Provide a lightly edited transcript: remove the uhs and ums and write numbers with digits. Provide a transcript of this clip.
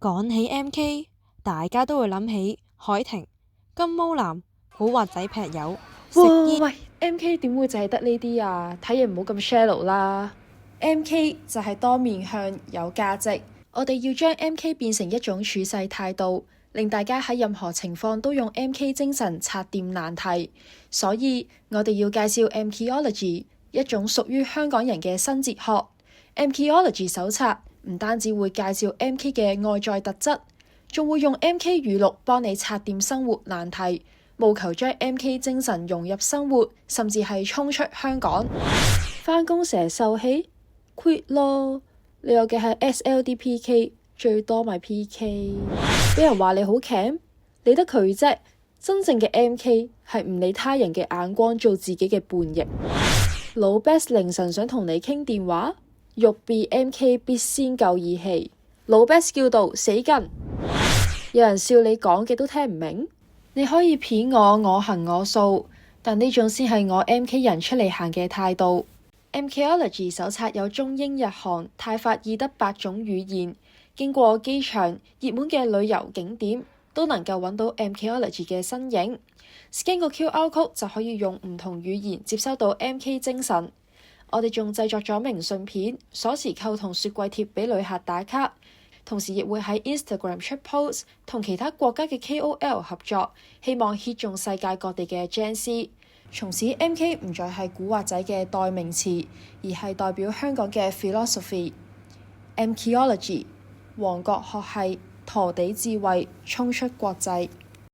講起 MK，大家都會諗起海婷、金毛男、古惑仔劈友、食煙。喂，MK 點會淨係得呢啲啊？睇嘢唔好咁 shallow 啦。MK 就係多面向、有價值。我哋要將 MK 變成一種處世態度，令大家喺任何情況都用 MK 精神拆掂難題。所以我哋要介紹 MKology， 一種屬於香港人嘅新哲學。MKology 手冊唔單止會介紹 MK 嘅外在特質，仲會用 MK 語錄幫你拆掂生活難題，務求將 MK 精神融入生活，甚至係衝出香港。返工成日受氣 quit 咯，你有嘅係 SLD PK， 最多咪 PK。俾人話你好 cam， 理得佢啫。真正嘅 MK 係唔理他人嘅眼光，做自己嘅叛逆。老 best 凌晨想同你傾電話，欲避 MK 必先夠義氣。老 best 叫到死緊，有人笑你講嘅都聽唔明。你可以片我，我行我素，但呢種先係我 MK 人出嚟行嘅態度。MKology 手冊有中英日韓泰法意德8種語言，經過機場、熱門嘅旅遊景點都能夠揾到 MKology 嘅身影。scan 個 QR code 就可以用唔同語言接收到 MK 精神。我哋仲製作咗明信片、鎖匙扣同雪櫃貼俾旅客打卡，同時亦會喺 Instagram 出 post 同其他國家嘅 KOL 合作，希望 hit 中世界各地嘅 Gen Z。從此 MK 唔再係古惑仔嘅代名詞，而係代表香港嘅 philosophy。MKology 王國學系陀地智慧衝出國際。